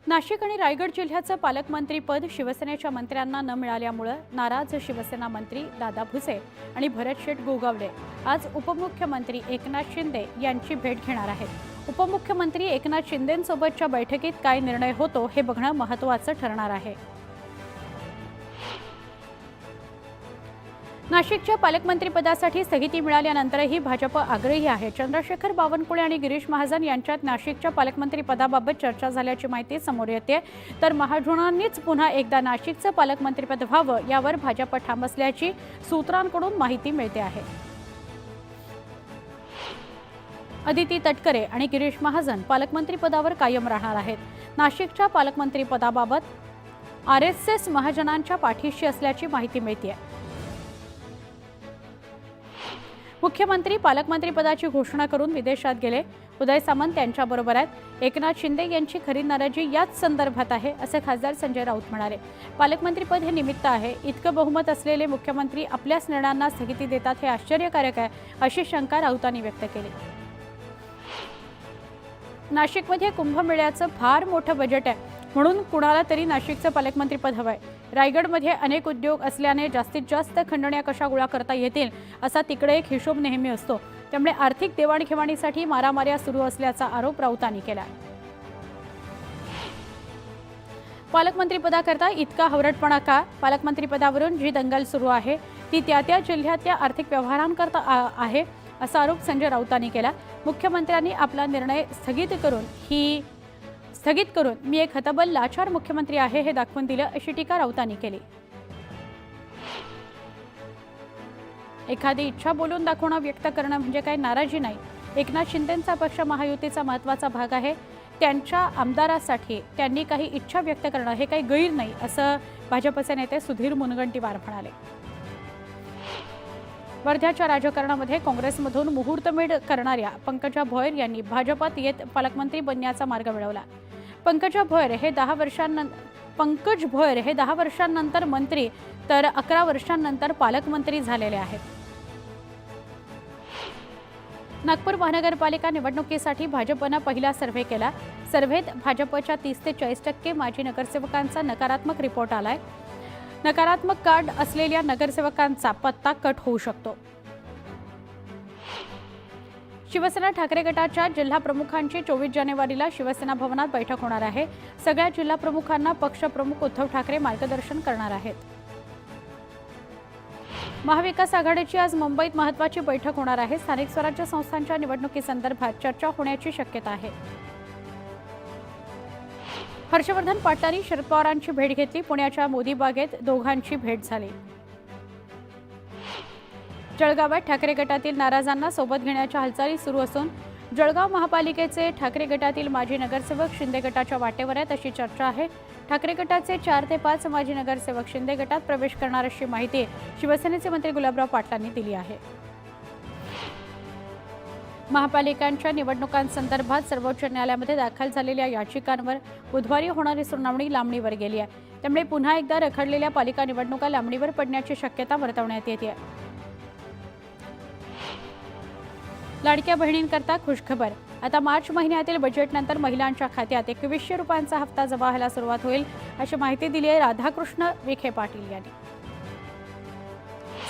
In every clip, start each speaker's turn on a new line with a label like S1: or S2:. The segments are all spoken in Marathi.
S1: नाशिक आणि रायगड जिल्ह्याचं पालकमंत्रीपद शिवसेनेच्या मंत्र्यांना न मिळाल्यामुळे नाराज शिवसेना मंत्री दादा भुसे आणि भरत शेठ गोगावले आज उपमुख्यमंत्री एकनाथ शिंदे यांची भेट घेणार आहेत। उपमुख्यमंत्री एकनाथ शिंदेंसोबतच्या बैठकीत काय निर्णय होतो हे बघणं महत्त्वाचं ठरणार आहे। नाशिकच्या पालकमंत्रीपदासाठी स्थगिती मिळाल्यानंतरही भाजप आग्रही आहे। चंद्रशेखर बावनकुळे आणि गिरीश महाजन यांच्यात नाशिकच्या पालकमंत्रीपदाबाबत चर्चा झाल्याची माहिती समोर येते। तर महाजनांनीच पुन्हा एकदा नाशिकचं पालकमंत्रीपद व्हावं यावर भाजप ठाम असल्याची सूत्रांकडून माहिती मिळते आहे। अदिती तटकरे आणि गिरीश महाजन पालकमंत्रीपदावर कायम राहणार आहेत। नाशिकच्या पालकमंत्रीपदाबाबत RSS महाजनांच्या पाठीशी असल्याची माहिती मिळते। मुख्यमंत्री पालकमंत्रीपदाची घोषणा करून विदेशात गेले। उदय सामंत यांच्याबरोबर आहेत। एकनाथ शिंदे यांची खरी नाराजी याच संदर्भात आहे असे खासदार संजय राऊत म्हणाले। पालकमंत्रीपद हे निमित्त आहे। इतकं बहुमत असलेले मुख्यमंत्री आपल्याच निर्णयांना स्थगिती देतात हे आश्चर्यकारक आहे अशी शंका राऊतांनी व्यक्त केली। नाशिकमध्ये कुंभमेळ्याचं फार मोठं बजेट आहे, म्हणून कुणाला तरी नाशिकचं पालकमंत्रीपद हवंय। रायगडमध्ये अनेक उद्योग असल्याने जास्तीत जास्त खंडण्या कशा गोळा करता येतील असा तिकडे एक हिशोब नेहमी असतो, त्यामुळे आर्थिक देवाणघेवाणीसाठी मारामाऱ्या सुरू असल्याचा आरोप राऊतांनी केला। पालकमंत्रीपदाकरता इतका हवरटपणा का? पालकमंत्रीपदावरून जी दंगल सुरू आहे ती त्या जिल्ह्यातल्या आर्थिक व्यवहारांकरता आहे असा आरोप संजय राऊतांनी केला। मुख्यमंत्र्यांनी आपला निर्णय स्थगित करून मी एक हतबल लाचार मुख्यमंत्री आहे हे दाखवून दिलं अशी टीका राऊतांनी केली। एखादी इच्छा बोलून दाखवणं व्यक्त करणं म्हणजे काही नाराजी नाही। एकनाथ शिंदेंचा पक्ष महायुतीचा महत्त्वाचा भाग आहे। त्यांच्या आमदारासाठी त्यांनी काही इच्छा व्यक्त करणं हे काही गैर नाही असं भाजपचे नेते सुधीर मुनगंटीवार म्हणाले। वर्ध्याच्या राजकारणामध्ये काँग्रेसमधून मुहूर्तमेढ करणाऱ्या पंकजा भोयर यांनी भाजपात येत पालकमंत्री बनण्याचा मार्ग मिळवला। पंकज भोयर हे 10 वर्षांनंतर मंत्री तर 11 वर्षांनंतर पालकमंत्री झालेले आहेत। नागपूर महानगरपालिका निवडणुकीसाठी भाजपने पहिला सर्व्हे केला। सर्व्हेत भाजपच्या 30 ते 40% माजी नगरसेवकांचा नकारात्मक रिपोर्ट आलाय। नकारात्मक कार्ड असलेल्या नगरसेवकांचा पत्ता कट होऊ शकतो। शिवसेना ठाकरे गटाच्या जिल्हा प्रमुखांची 24 जानेवारीला शिवसेना भवनात बैठक होणार आहे। सगळ्या जिल्हा प्रमुखांना पक्षप्रमुख उद्धव ठाकरे मार्गदर्शन करणार आहेत। महाविकास आघाडीची आज मुंबईत महत्त्वाची बैठक होणार आहे। स्थानिक स्वराज्य संस्थांच्या निवडणुकीसंदर्भात चर्चा होण्याची शक्यता आहे। हर्षवर्धन पाटलांनी शरद पवारांची भेट घेतली। पुण्याच्या मोदी बागेत दोघांची भेट झाली। जळगावात ठाकरे गटातील नाराजांना सोबत घेण्याच्या हालचाली सुरू असून जळगाव महापालिकेचे ठाकरे गटातील माजी नगरसेवक शिंदे गटाच्या वाटेवर आहेत अशी चर्चा आहे। ठाकरे गटाचे 4 ते 5 माजी नगरसेवक शिंदे गटात प्रवेश करणार अशी माहिती शिवसेनेचे मंत्री गुलाबराव पाटलांनी दिली आहे। महापालिकांच्या निवडणुकांसंदर्भात सर्वोच्च न्यायालयामध्ये दाखल झालेल्या याचिकांवर बुधवारी होणारी सुनावणी लांबणीवर गेली आहे। त्यामुळे पुन्हा एकदा रखडलेल्या पालिका निवडणुका लांबणीवर पडण्याची शक्यता वर्तवण्यात येते। लाडक्या बहिणींकरता खुशखबर। आता मार्च महिन्यातील बजेटनंतर महिलांच्या खात्यात 2100 रुपयांचा हप्ता जमा व्हायला सुरुवात होईल अशी माहिती दिली आहे राधाकृष्ण विखे पाटील यांनी।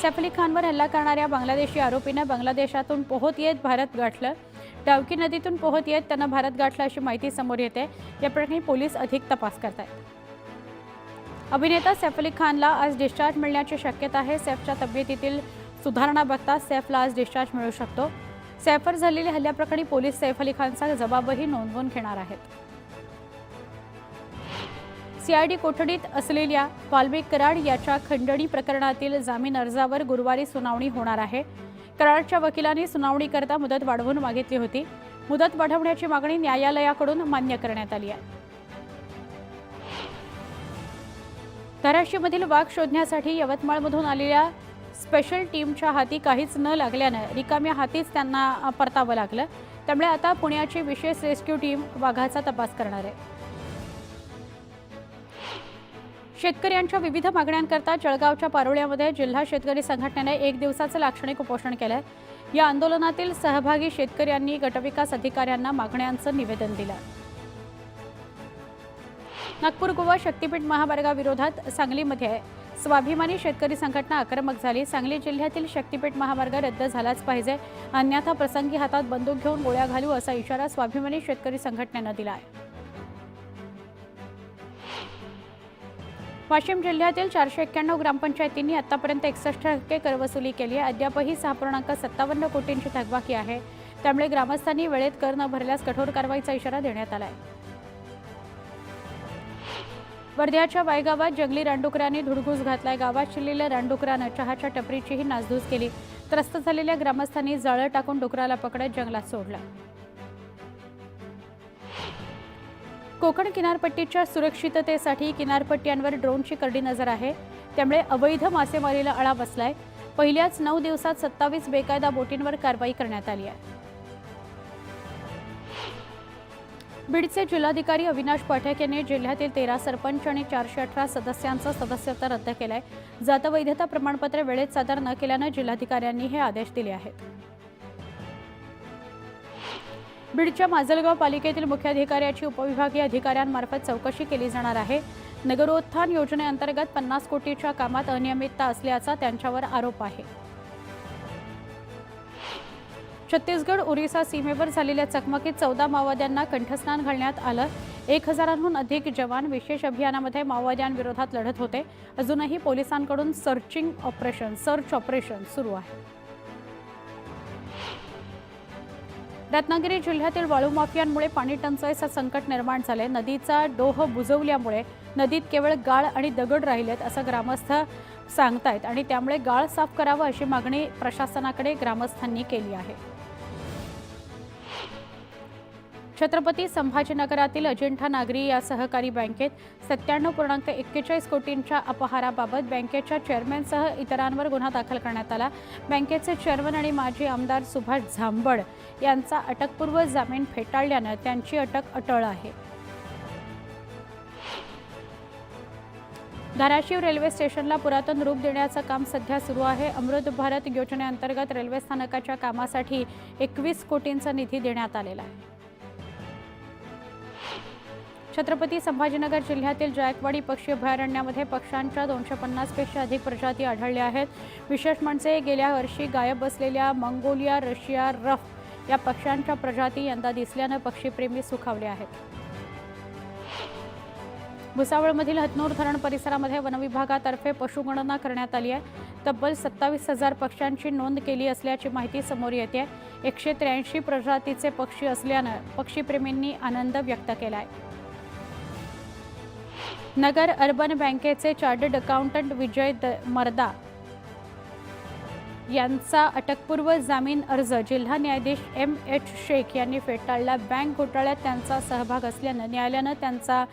S1: सैफ अली खानवर हल्ला करणाऱ्या बांगलादेशी आरोपीनं बांगलादेशातून पोहत येत भारत गाठलं। डावकी नदीतून पोहत येत त्यानं भारत गाठलं अशी माहिती समोर येते। या प्रकरणी पोलीस अधिक तपास करत आहेत। अभिनेता सैफ अली खानला आज डिस्चार्ज मिळण्याची शक्यता आहे। सैफच्या तब्येतीतील सुधारणा बघता सैफला आज डिस्चार्ज मिळू शकतो। सैफवर झालेल्या हल्ल्याप्रकरणी पोलीस सैफ अली खानचा जबाबही नोंदवून घेणार आहेत। CID कोठडीत असलेल्या वाल्मिक कराड याच्या खंडणी प्रकरणातील जामीन अर्जावर गुरुवारी सुनावणी होणार आहे। कराडच्या वकिलांनी सुनावणीकरता मुदत वाढवून मागितली होती। मुदत वाढवण्याची मागणी न्यायालयाकडून मान्य करण्यात आली आहे। धाराशिवमधील वाघ शोधण्यासाठी यवतमाळमधून आलेल्या स्पेशल टीमच्या हाती काहीच न लागल्यानं रिकाम्या हातीच त्यांना परतावं लागलं। त्यामुळे आता पुण्याची विशेष रेस्क्यू टीम वाघाचा तपास करणार आहे। शेतकऱ्यांच्या विविध मागण्यांकरता जळगावच्या पारोळ्यामध्ये जिल्हा शेतकरी संघटनेने 1 दिवसाचं लाक्षणिक उपोषण केलंय। या आंदोलनातील सहभागी शेतकऱ्यांनी गटविकास अधिकाऱ्यांना मागण्यांचं निवेदन दिलं। नागपूर गोवा शक्तीपीठ महामार्गाविरोधात सांगलीमध्ये स्वाभिमानी शेतकरी संघटना आक्रमक झाली। सांगली जिल्ह्यातील शक्तीपीठ महामार्ग रद्द झालाच पाहिजे, अन्यथा प्रसंगी हातात बंदूक घेऊन गोळ्या घालू असा इशारा स्वाभिमानी शेतकरी संघटनेने दिला आहे। वाशिम जिल्ह्यातील 491 ग्रामपंचायतींनी आतापर्यंत 61% करवसुली केली आहे। अद्यापही 6.57 कोटींची थकबाकी आहे, त्यामुळे ग्रामस्थांनी वेळेत कर न भरल्यास कठोर कारवाईचा इशारा देण्यात आला आहे। वर्ध्याच्या वायगावात जंगली रानडुकरांनी धुडगूस घातलाय। गावात शिरलेल्या रानडुकरानं चहाच्या टपरीचीही नासधूस केली। त्रस्त झालेल्या ग्रामस्थांनी जाळं टाकून डुकराला पकडत जंगलात सोडलं। कोकण किनारपट्टीच्या सुरक्षिततेसाठी किनारपट्ट्यांवर ड्रोनची करडी नजर आहे, त्यामुळे अवैध मासेमारीला आळा बसलाय। पहिल्याच 9 दिवसात 27 बेकायदा बोटींवर कारवाई करण्यात आली आहे। बीडचे जिल्हाधिकारी अविनाश पाठक यांनी जिल्ह्यातील 13 सरपंच आणि 418 सदस्यांचं सदस्यत्व रद्द केलंय। जात वैधता प्रमाणपत्र वेळेत सादर न केल्यानं जिल्हाधिकाऱ्यांनी हे आदेश दिले आहेत। बीडच्या माजलगाव पालिकेतील मुख्याधिकाऱ्याची उपविभागीय अधिकाऱ्यांमार्फत चौकशी केली जाणार आहे। नगरोत्थान योजनेअंतर्गत 50 कोटीच्या कामात अनियमितता असल्याचा त्यांच्यावर आरोप आहे। छत्तीसगड ओरिसा सीमेवर झालेल्या चकमकीत 14 माओवाद्यांना कंठस्नान घालण्यात आलं। 1000हून अधिक जवान विशेष अभियानामध्ये माओवाद्यांविरोधात लढत होते। अजूनही पोलिसांकडून सर्च ऑपरेशन सुरू आहे। रत्नागिरी जिल्ह्यातील वाळू माफियांमुळे पाणी टंचाईचं संकट निर्माण झाले। नदीचा डोह बुजवल्यामुळे नदीत केवळ गाळ आणि दगड राहिलेत असं ग्रामस्थ सांगतायत आणि त्यामुळे गाळ साफ करावं अशी मागणी प्रशासनाकडे ग्रामस्थांनी केली आहे। छत्रपती संभाजीनगरातील अजिंठा नागरी या सहकारी बँकेत 97.41 कोटींच्या अपहाराबाबत बँकेच्या चेअरमॅनसह इतरांवर गुन्हा दाखल करण्यात आला। बँकेचे चेअरमन आणि माजी आमदार सुभाष झांबड यांचा अटकपूर्व जामीन फेटाळल्यानं त्यांची अटक अटळ आहे। धाराशिव रेल्वे स्टेशनला पुरातन रूप देण्याचं काम सध्या सुरू आहे। अमृत भारत योजनेअंतर्गत रेल्वे स्थानकाच्या कामासाठी 21 कोटींचा निधी देण्यात आलेला आहे। छत्रपती संभाजीनगर जिल्ह्यातील जायकवाडी पक्षी अभयारण्यामध्ये पक्ष्यांच्या 250 पेक्षा अधिक प्रजाती आढळल्या आहेत। विशेष म्हणजे गेल्या वर्षी गायब असलेल्या मंगोलिया रशिया रफ या पक्ष्यांच्या प्रजाती यंदा दिसल्यानं पक्षीप्रेमी सुखावले आहेत। भुसावळमधील हतनूर धरण परिसरामध्ये वनविभागातर्फे पशुगणना करण्यात आली आहे। तब्बल 27,000 पक्ष्यांची नोंद केली असल्याची माहिती समोर येते। 183 प्रजातीचे पक्षी असल्यानं पक्षीप्रेमींनी आनंद व्यक्त केला आहे। नगर अर्बन बँकेचे चार्टर्ड अकाउंटंट विजय मर्दा यांचा अटकपूर्व जामीन अर्ज जिल्हा न्यायाधीश M.H. शेख यांनी फेटाळला। बँक घोटाळ्यात त्यांचा सहभाग असल्यानं न्यायालयानं त्यांचा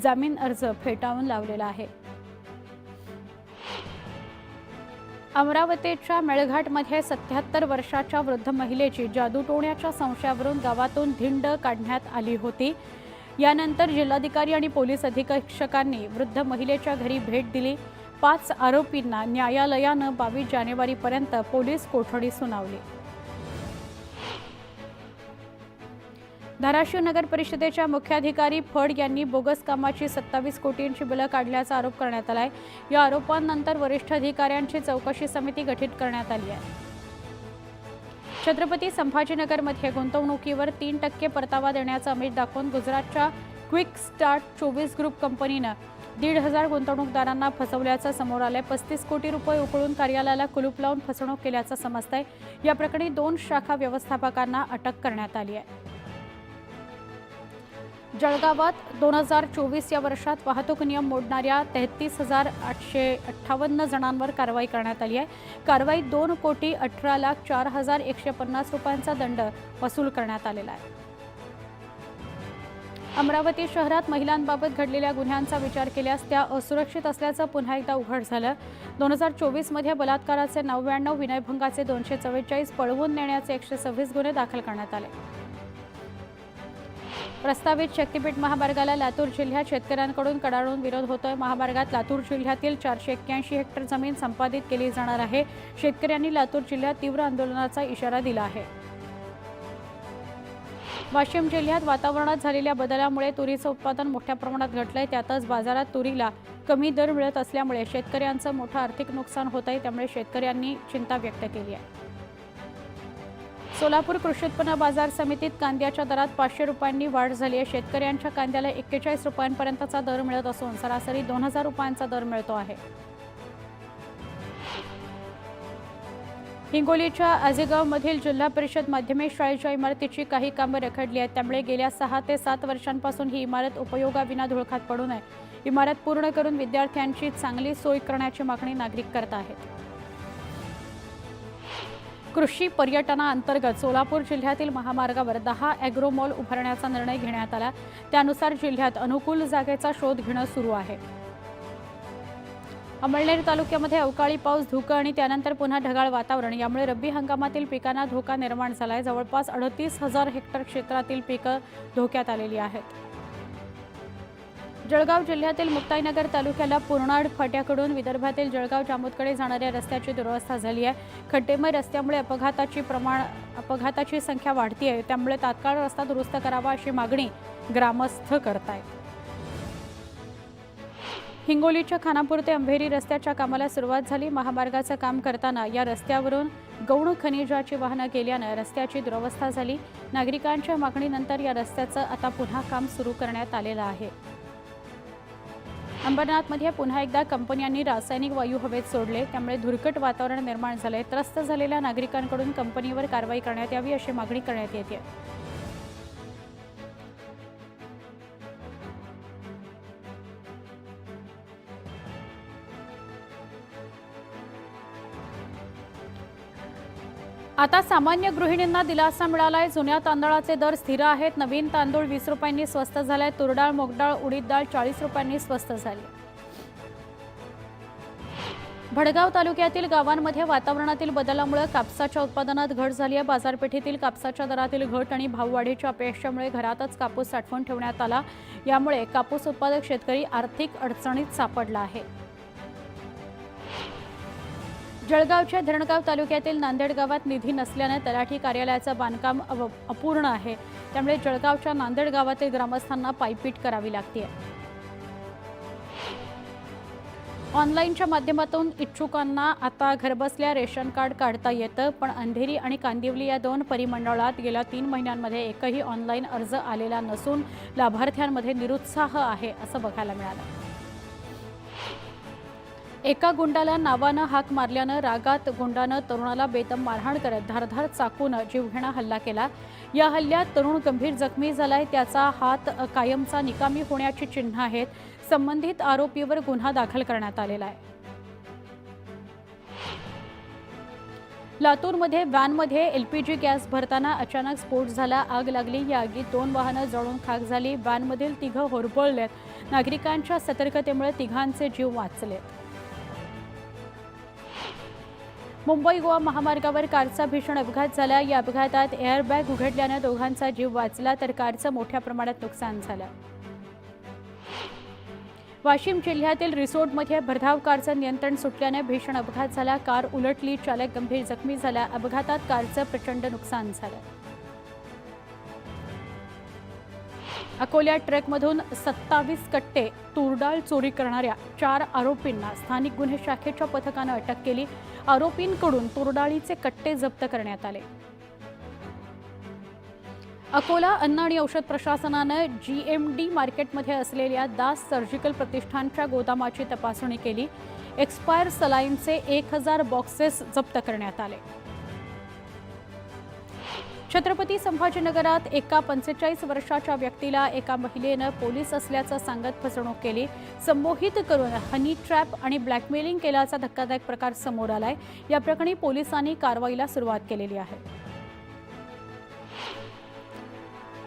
S1: जामीन अर्ज फेटाळून लावलेला आहे। अमरावतीच्या मेळघाटमध्ये 77 वर्षाच्या वृद्ध महिलेची जादूटोण्याच्या संशयावरून गावातून धिंड काढण्यात आली होती। यानंतर जिल्हाधिकारी आणि पोलीस अधीक्षकांनी वृद्ध महिलेच्या घरी भेट दिली। 5 आरोपींना न्यायालयानं 22 जानेवारीपर्यंत पोलीस कोठडी सुनावली। धाराशिव नगर परिषदेच्या मुख्याधिकारी फड यांनी बोगस कामाची 27 कोटींची बिलं काढल्याचा आरोप करण्यात आलाय। या आरोपांनंतर वरिष्ठ अधिकाऱ्यांची चौकशी समिती गठीत करण्यात आली आहे। छत्रपती संभाजीनगरमध्ये गुंतवणुकीवर 3% परतावा देण्याचा आमिष दाखवून गुजरातच्या क्विक स्टार्ट 24 ग्रुप कंपनीनं 1,500 गुंतवणूकदारांना फसवल्याचं समोर आलंय। 35 कोटी रुपये उकळून कार्यालयाला कुलूप लावून फसवणूक केल्याचं समजतंय। या प्रकरणी 2 शाखा व्यवस्थापकांना अटक करण्यात आली आहे। जळगावात 2024 या वर्षात वाहतूक नियम मोडणाऱ्या 33,858 जणांवर कारवाई करण्यात आली आहे। कारवाईत 2,18,04,150 रुपयांचा दंड वसूल करण्यात आलेला आहे। अमरावती शहरात महिलांबाबत घडलेल्या गुन्ह्यांचा विचार केल्यास त्या असुरक्षित असल्याचं पुन्हा एकदा उघड झालं। 2024 मध्ये बलात्काराचे 99, विनयभंगाचे 244, पळवून नेण्याचे 126 गुन्हे दाखल करण्यात आले। प्रस्तावित शक्तीपीठ महामार्गाला लातूर जिल्ह्यात शेतकऱ्यांकडून कडाडून विरोध होतोय। महामार्गात लातूर जिल्ह्यातील 481 हेक्टर जमीन संपादित केली जाणार आहे। शेतकऱ्यांनी लातूर जिल्ह्यात तीव्र आंदोलनाचा इशारा दिला आहे। वाशिम जिल्ह्यात वातावरणात झालेल्या बदलामुळे तुरीचं उत्पादन मोठ्या प्रमाणात घटलंय. त्यातच बाजारात तुरीला कमी दर मिळत असल्यामुळे शेतकऱ्यांचं मोठं आर्थिक नुकसान होत आहे. त्यामुळे शेतकऱ्यांनी चिंता व्यक्त केली आहे. सोलापूर कृषी उत्पन्न बाजार समितीत कांद्याच्या दरात 500 रुपयांनी वाढ झाली आहे. शेतकऱ्यांच्या कांद्याला 41 रुपयांपर्यंतचा दर मिळत असून सरासरी 2000 रुपयांचा दर मिळतो आहे. हिंगोलीच्या आजेगावमधील जिल्हा परिषद माध्यमिक शाळेच्या इमारतीची काही कामं रखडली आहेत. त्यामुळे गेल्या 6 ते 7 वर्षांपासून ही इमारत उपयोगाविना धुळखात पडू नये. इमारत पूर्ण करून विद्यार्थ्यांची चांगली सोय करण्याची मागणी नागरिक करत आहेत. कृषी पर्यटनाअंतर्गत सोलापूर जिल्ह्यातील महामार्गावर 10 ॲग्रो मॉल उभारण्याचा निर्णय घेण्यात आला. त्यानुसार जिल्ह्यात अनुकूल जागेचा शोध घेणं सुरू आहे. अमळनेर तालुक्यामध्ये अवकाळी पाऊस, धुकं आणि त्यानंतर पुन्हा ढगाळ वातावरण यामुळे रब्बी हंगामातील पिकांना धोका निर्माण झाला आहे. जवळपास 38,000 हेक्टर क्षेत्रातील पिकं धोक्यात आलेली आहेत. जळगाव जिल्ह्यातील मुक्ताईनगर तालुक्याला पूर्णाड फाट्याकडून विदर्भातील जळगाव जामोदकडे जाणाऱ्या रस्त्याची दुरवस्था झाली आहे. खड्डेमय रस्त्यामुळे अपघाताची संख्या वाढती आहे. त्यामुळे तात्काळ रस्ता दुरुस्त करावा अशी मागणी ग्रामस्थ करतायत. हिंगोलीच्या खानापूर ते अंभेरी रस्त्याच्या कामाला सुरुवात झाली. महामार्गाचं काम करताना या रस्त्यावरून गौण खनिजाची वाहनं गेल्यानं रस्त्याची दुरवस्था झाली. नागरिकांच्या मागणीनंतर या रस्त्याचं आता पुन्हा काम सुरू करण्यात आलेलं आहे. अंबरनाथमध्ये पुन्हा एकदा कंपन्यांनी रासायनिक वायू हवेत सोडले. त्यामुळे धुरकट वातावरण निर्माण झाले. त्रस्त झालेल्या नागरिकांकडून कंपनीवर कारवाई करण्यात यावी अशी मागणी करण्यात येते. आता सामान्य गृहिणींना दिलासा मिळालाय. जुन्या तांदळाचे दर स्थिर आहेत. नवीन तांदूळ 20 रुपयांनी स्वस्त झालाय. तुरडाळ, मूगडाळ, उडीद डाळ 40 रुपयांनी स्वस्त झाली. भडगाव तालुक्यातील गावांमध्ये वातावरणातील बदलामुळे कापसाच्या उत्पादनात घट झाली आहे. बाजारपेठेतील कापसाच्या दरातील घट आणि भाववाढीच्या अपयशामुळे घरातच कापूस साठवून ठेवण्यात आला. यामुळे कापूस उत्पादक शेतकरी आर्थिक अडचणीत सापडला आहे. जळगावच्या धरणगाव तालुक्यातील नांदेड गावात निधी नसल्याने तलाठी कार्यालयाचं बांधकाम अपूर्ण आहे. त्यामुळे जळगावच्या नांदेड गावातील ग्रामस्थांना पायपीट करावी लागते. ऑनलाईनच्या माध्यमातून इच्छुकांना आता घरबसल्या रेशन कार्ड काढता येतं. पण अंधेरी आणि कांदिवली या 2 परिमंडळात गेल्या 3 महिन्यांमध्ये एकही ऑनलाईन अर्ज आलेला नसून लाभार्थ्यांमध्ये निरुत्साह आहे असं बघायला मिळालं. एका गुंडाला नावानं हाक मारल्यानं रागात गुंडानं तरुणाला बेदम मारहाण करत धारधार चाकूनं जीवघेणा हल्ला केला. या हल्ल्यात तरुण गंभीर जखमी झालाय. त्याचा हात कायमचा निकामी होण्याची चिन्ह आहेत. संबंधित आरोपीवर गुन्हा दाखल करण्यात आलेला आहे. लातूरमध्ये व्हॅनमध्ये एलपीजी गॅस भरताना अचानक स्फोट झाला. आग लागली. या आगीत 2 वाहनं जळून खाक झाली. व्हॅनमधील 3 होरपळलेत. नागरिकांच्या सतर्कतेमुळे 3घांचे जीव वाचलेत. मुंबई गोवा महामार्गावर कारचा भीषण अपघात झाला. या अपघातात एअरबॅग उघडल्याने 2घांचा जीव वाचला तर कारचं मोठ्या प्रमाणात नुकसान झालं. वाशिम जिल्ह्यातील रिसोडमध्ये भरधाव कारचं नियंत्रण सुटल्याने भीषण अपघात झाला. कार उलटली. चालक गंभीर जखमी झाला. अपघातात कारचं प्रचंड नुकसान झालं. अकोला ट्रकमधून 27 कट्टे तूरडाळ चोरी करणाऱ्या 4 आरोपींना स्थानिक गुन्हे शाखेच्या पथकानं अटक केली. आरोपींकडून तूरडाळीचे कट्टे जप्त करण्यात आले. अकोला अन्न आणि औषध प्रशासनानं GMD मार्केटमध्ये असलेल्या दास सर्जिकल प्रतिष्ठानच्या गोदामाची तपासणी केली. एक्सपायर सलाईनचे 1000 बॉक्सेस जप्त करण्यात आले. छत्रपती संभाजीनगरात एका 45 वर्षाच्या व्यक्तीला एका महिलेनं पोलीस असल्याचं सांगत फसवणूक केली. संमोहित करून हनी ट्रॅप आणि ब्लॅकमेलिंग केल्याचा धक्कादायक प्रकार समोर आलाय. या प्रकरणी पोलिसांनी कारवाईला सुरुवात केलेली आहे.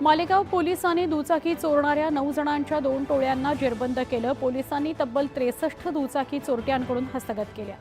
S1: मालेगाव पोलिसांनी दुचाकी चोरणाऱ्या 9 जणांच्या 2 टोळ्यांना जेरबंद केलं. पोलिसांनी तब्बल 63 दुचाकी चोरट्यांकडून हस्तगत केल्या.